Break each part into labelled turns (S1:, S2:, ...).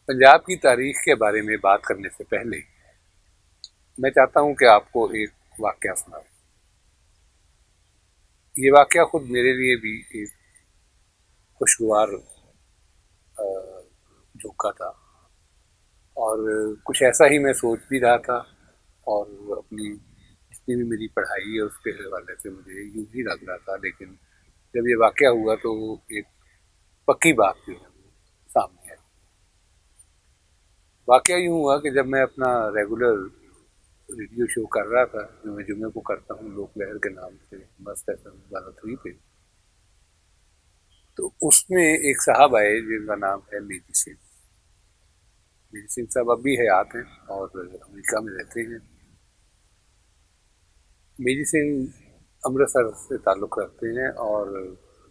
S1: پنجاب کی تاریخ کے بارے میں بات کرنے سے پہلے میں چاہتا ہوں کہ آپ کو ایک واقعہ سناؤں۔ یہ واقعہ خود میرے لیے بھی ایک خوشگوار جھونکا تھا، اور کچھ ایسا ہی میں سوچ بھی رہا تھا، اور اپنی جتنی بھی میری پڑھائی ہے اس کے حوالے سے مجھے یوں ہی لگ رہا تھا، لیکن جب یہ واقعہ ہوا تو ایک پکی بات جو ہے وہ سامنے آئی۔ واقعہ یوں ہوا کہ جب میں اپنا ریگولر ریڈیو شو کر رہا تھا، جو میں جمعے کو کرتا ہوں لوک لہر کے نام سے، مست ایف ایم 103 پہ، تو اس میں ایک صاحب آئے جن کا نام ہے میجی سنگھ۔ میجی سنگھ صاحب اب بھی حیات ہیں اور امریکہ میں رہتے ہیں۔ میجی سنگھ امرتسر سے تعلق رکھتے ہیں، اور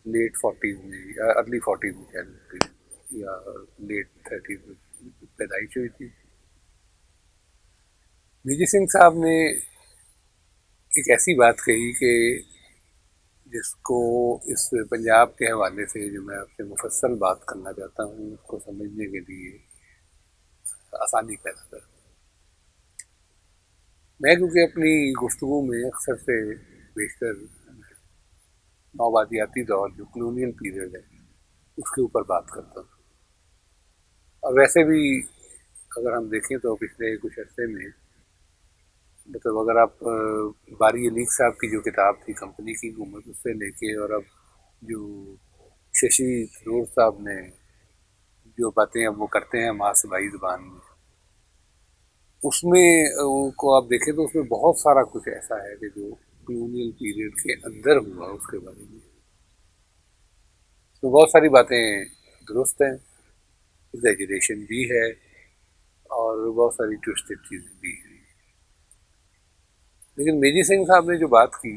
S1: لیٹ 40s میں یا ارلی 40s میں کہہ یا لیٹ 30s میں پیدائش ہوئی تھی۔ میجی سنگھ صاحب نے ایک ایسی بات کہی کہ جس کو اس پنجاب کے حوالے سے جو میں آپ سے مفصل بات کرنا چاہتا ہوں اس کو سمجھنے کے لیے آسانی پیدا کر۔ میں کیونکہ اپنی گفتگو میں اکثر سے بیشتر نوآبادیاتی دور جو کلونیل پیریڈ ہے اس کے اوپر بات کرتا ہوں، اور ویسے بھی اگر ہم دیکھیں تو پچھلے کچھ عرصے میں، مطلب اگر آپ باری علیق صاحب کی جو کتاب تھی کمپنی کی حکومت، اس سے لے کے اور اب جو ششی تھرور صاحب نے جو باتیں اب وہ کرتے ہیں ماں صبائی زبان میں، اس میں کو آپ دیکھیں تو اس میں بہت سارا کچھ ایسا ہے کہ جو کلونیل پیریڈ کے اندر ہوا اس کے بارے میں، تو بہت ساری باتیں درست ہیں، ایگزیجریشن بھی ہے، اور بہت ساری ٹوسٹڈ چیزیں بھی ہیں۔ لیکن میجی سنگھ صاحب نے جو بات کی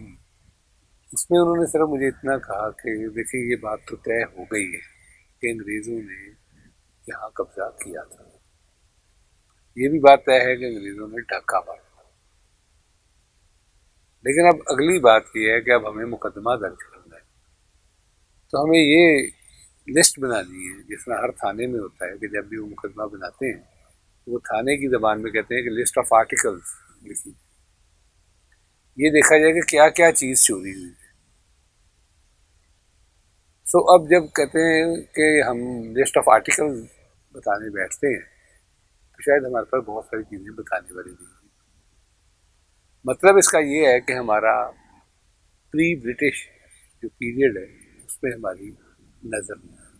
S1: اس میں انہوں نے صرف مجھے اتنا کہا کہ دیکھیے یہ بات تو طے ہو گئی ہے کہ انگریزوں نے یہاں قبضہ کیا تھا، یہ بھی بات طے ہے کہ انگریزوں نے ڈھکا مارا، لیکن اب اگلی بات یہ ہے کہ اب ہمیں مقدمہ درج کرنا ہے، تو ہمیں یہ لسٹ بنانی ہے جس طرح ہر تھانے میں ہوتا ہے کہ جب بھی وہ مقدمہ بناتے ہیں تو وہ تھانے کی زبان میں کہتے ہیں کہ لسٹ آف آرٹیکلز لکھی، یہ دیکھا جائے کہ کیا کیا چیز چوری ہوئی ہے۔ سو اب جب کہتے ہیں کہ ہم لسٹ آف آرٹیکل بتانے بیٹھتے ہیں تو شاید ہمارے پاس بہت ساری چیزیں بتانے والی نہیں ہیں۔ مطلب اس کا یہ ہے کہ ہمارا پری برٹش جو پیریڈ ہے اس پہ ہماری نظر نہیں ہے،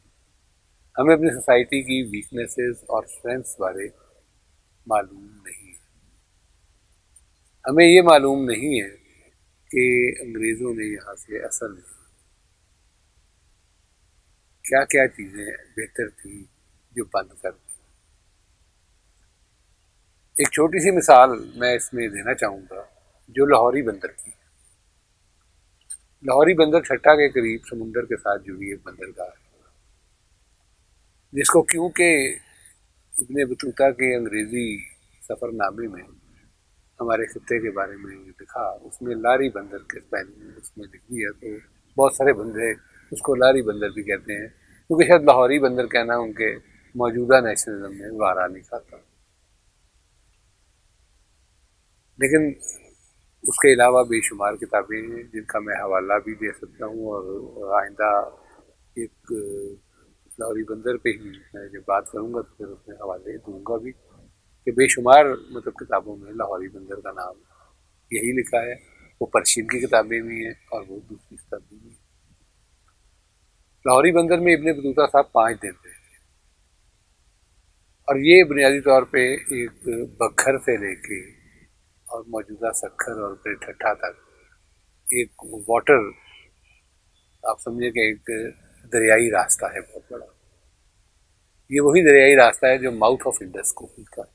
S1: ہمیں اپنی سوسائٹی کی ویکنیسز اور اسٹرینتھس بارے معلوم نہیں ہے، ہمیں یہ معلوم نہیں ہے کہ انگریزوں نے یہاں سے اصل کیا کیا چیزیں بہتر تھیں جو بند کر دی۔ ایک چھوٹی سی مثال میں اس میں دینا چاہوں گا جو لاہوری بندر کی۔ لاہوری بندر چھٹا کے قریب سمندر کے ساتھ جڑی ایک بندرگاہ ہے، جس کو کیونکہ ابن بطوطہ کے انگریزی سفر نامے میں ہمارے خطے کے بارے میں لکھا، اس میں لاری بندر کے پہلے اس میں لکھ دیا، تو بہت سارے بندے اس کو لاری بندر بھی کہتے ہیں، کیونکہ شاید لاہوری بندر کہنا ان کے موجودہ نیشنلزم میں وارا نہیں کھاتا۔ لیکن اس کے علاوہ بے شمار کتابیں ہیں جن کا میں حوالہ بھی دے سکتا ہوں، اور آئندہ ایک لاہوری بندر پہ ہی میں جب بات کروں گا تو پھر اس میں حوالے دوں گا بھی کہ بے شمار مطلب کتابوں میں لاہوری بندر کا نام یہی لکھا ہے، وہ پرشین کی کتابیں بھی ہیں اور وہ دوسری کتابیں بھی ہیں۔ لاہوری بندر میں ابن بطوطہ صاحب 5 دن رہے، اور یہ بنیادی طور پہ ایک بکھر سے لے کے اور موجودہ سکھر اور پھر ٹھٹھا تک ایک واٹر، آپ سمجھے کہ ایک دریائی راستہ ہے بہت بڑا، یہ وہی دریائی راستہ ہے جو ماؤتھ آف انڈس کو کھلتا ہے،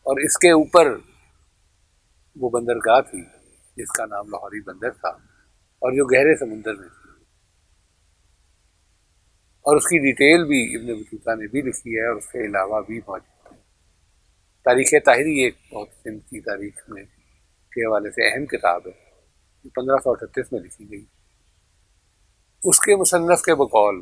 S1: اور اس کے اوپر وہ بندرگاہ تھی جس کا نام لاہوری بندر تھا، اور جو گہرے سمندر میں تھی، اور اس کی ڈیٹیل بھی ابن بطوطہ نے بھی لکھی ہے اور اس کے علاوہ بھی موجود ہے۔ تاریخ طاہری ایک بہت سندھ کی تاریخ میں کے حوالے سے اہم کتاب ہے جو 1538 میں لکھی گئی، اس کے مصنف کے بقول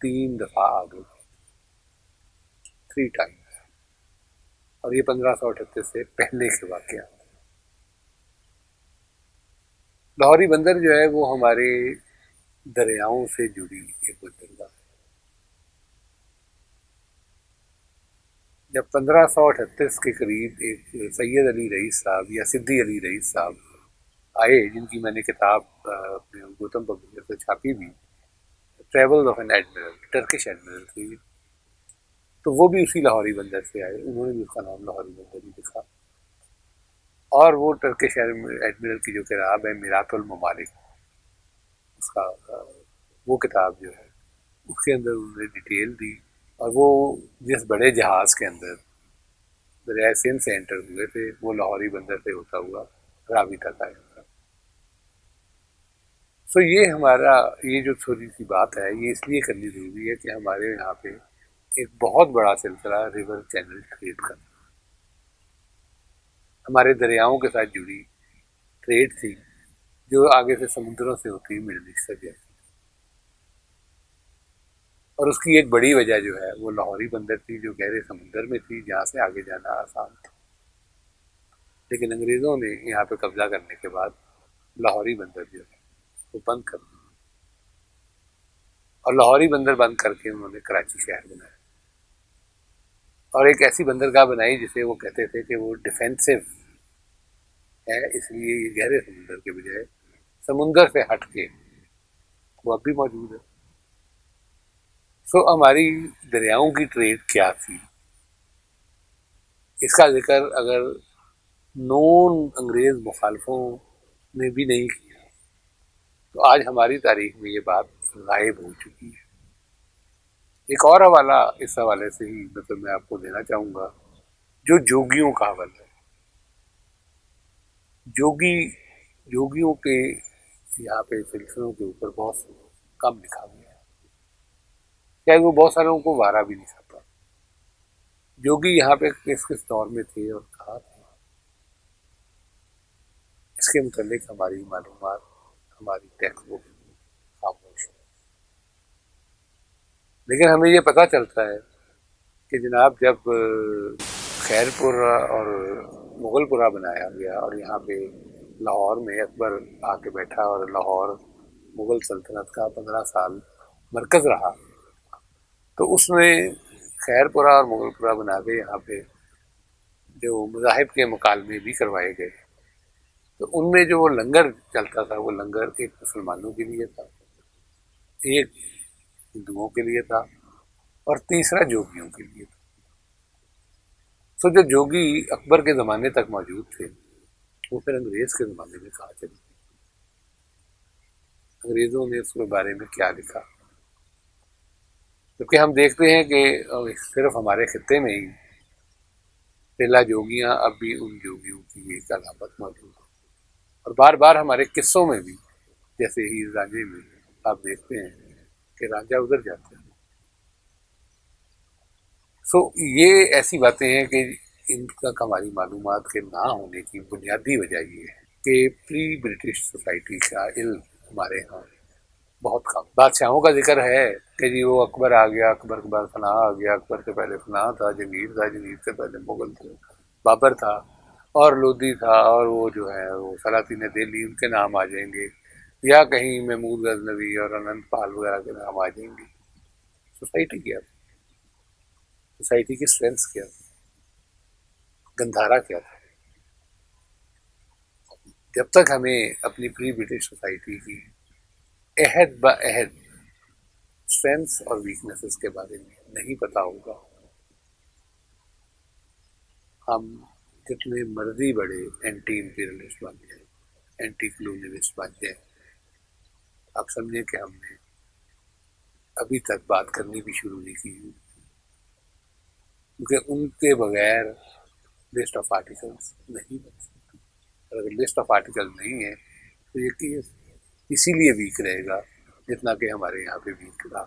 S1: 3 دفعہ آگے 3 ٹائمز، اور یہ 1538 سے پہلے کے واقعات۔ لاہوری بندر جو ہے وہ ہمارے دریاؤں سے جڑی ایک بندرگاہ ہے۔ جب 1538 کے قریب ایک سید علی رئیس صاحب یا سدی علی رئیس صاحب آئے، جن کی میں نے کتاب اپنے گوتم پبلشر سے چھاپی بھی، travel of an admiral, Turkish admiral تھی، تو وہ بھی اسی لاہوری بندر سے آئے، انہوں نے بھی اس کا نام لاہوری بندر ہی لکھا، اور وہ ٹرکش ایڈمرل کی جو کتاب ہے میرات الممالک، اس کا وہ کتاب جو ہے اس کے اندر انہوں نے ڈیٹیل دی، اور وہ جس بڑے جہاز کے اندر دریائے سندھ سے انٹر ہوئے تھے وہ لاہوری بندر سے ہوتا ہوا راوی تک آیا تھا۔ سو یہ ہمارا یہ جو چھوٹی سی بات ہے یہ اس لیے کرنی ضروری ہے کہ ہمارے یہاں پہ ایک بہت بڑا سلسلہ ریور چینل ٹریڈ کا، ہمارے دریاؤں کے ساتھ جڑی ٹریڈ تھی جو آگے سے سمندروں سے ہوتی مڈل ایسٹ تک جاتی، اور اس کی ایک بڑی وجہ جو ہے وہ لاہوری بندر تھی جو گہرے سمندر میں تھی، جہاں سے آگے جانا آسان تھا، لیکن انگریزوں نے یہاں پہ قبضہ کرنے کے بعد لاہوری بندر جو ہے وہ بند کر دیا، اور لاہوری بندر بند کر کے انہوں نے کراچی شہر بنایا، اور ایک ایسی بندرگاہ بنائی جسے وہ کہتے تھے کہ وہ ڈیفینسو ہے، اس لیے یہ گہرے سمندر کے بجائے سمندر سے ہٹ کے وہ اب بھی موجود ہے۔ سو ہماری دریاؤں کی ٹریڈ کیا تھی، اس کا ذکر اگر نون انگریز مخالفوں نے بھی نہیں کیا تو آج ہماری تاریخ میں یہ بات غائب ہو چکی ہے۔ ایک اور حوالہ اس حوالے سے ہی میں آپ کو دینا چاہوں گا، جو جوگیوں کا حوالہ ہے۔ جوگیوں کے یہاں پہ سلسلوں کے اوپر بہت کم لکھا گیا ہے، شاید وہ بہت ساروں کو وارا بھی نہیں سکتا۔ جوگی یہاں پہ کس دور میں تھے اور کہاں تھے، اس کے متعلق ہماری معلومات، ہماری ٹیکسٹ بک خاموش ہے، لیکن ہمیں یہ پتہ چلتا ہے کہ جناب جب خیر پورہ اور مغل پورہ بنایا گیا اور یہاں پہ لاہور میں اکبر آ کے بیٹھا اور لاہور مغل سلطنت کا 15 سال مرکز رہا، تو اس میں خیر پورہ اور مغل پورہ بنا کے یہاں پہ جو مذاہب کے مکالمے بھی کروائے گئے، تو ان میں جو وہ لنگر چلتا تھا وہ لنگر ایک مسلمانوں کے لیے تھا، ایک ہندوؤں کے لیے تھا، اور تیسرا جوگیوں کے لیے تھا۔ سو جو جوگی اکبر کے زمانے تک موجود تھے وہ پھر انگریز کے زمانے میں کہاں چلے، انگریزوں نے اس کے بارے میں کیا لکھا، کیونکہ ہم دیکھتے ہیں کہ صرف ہمارے خطے میں ہی پہلا جوگیاں اب بھی ان جوگیوں کی ایک علامت موجود ہے، اور بار بار ہمارے قصوں میں بھی، جیسے ہی رانجھے میں آپ دیکھتے ہیں کہ رانجھا ادھر جاتے ہیں۔ سو یہ ایسی باتیں ہیں کہ ان تک ہماری معلومات کے نہ ہونے کی بنیادی وجہ یہ ہے کہ پری برٹش سوسائٹی کا علم ہمارے یہاں بہت کم۔ بادشاہوں کا ذکر ہے کہ جی وہ اکبر آ گیا، اکبر کے بعد فلاں آ گیا، اکبر سے پہلے فلاں تھا، جنگیر تھا، جنگیر سے پہلے مغل تھے، بابر تھا، اور لودھی تھا، اور وہ جو ہے وہ سلاطین دہلی ان کے نام آ جائیں گے، یا کہیں محمود غزنوی اور انند پال وغیرہ کے نام آ جائیں گے۔ سوسائٹی کیا تھا، سوسائٹی کی اسٹرینتھ کیا تھا، گندھارا کیا تھا؟ جب تک ہمیں اپنی پری برٹش سوسائٹی کی عہد با عہد اسٹرینتھس اور ویکنیسز کے بارے میں نہیں پتا ہوگا، ہم جتنے مرضی بڑے اینٹی امپیریلسٹ بن جائیں، اینٹی کلونیلسٹ بن جائیں، آپ سمجھیں کہ ہم نے ابھی تک بات کرنی بھی شروع نہیں کی، کیونکہ ان کے بغیر لسٹ آف آرٹیکلس نہیں بن سکتی، اور اگر لسٹ آف آرٹیکل نہیں ہے تو یہ کیس اسی لیے ویک رہے گا جتنا کہ ہمارے یہاں پہ ویک رہا۔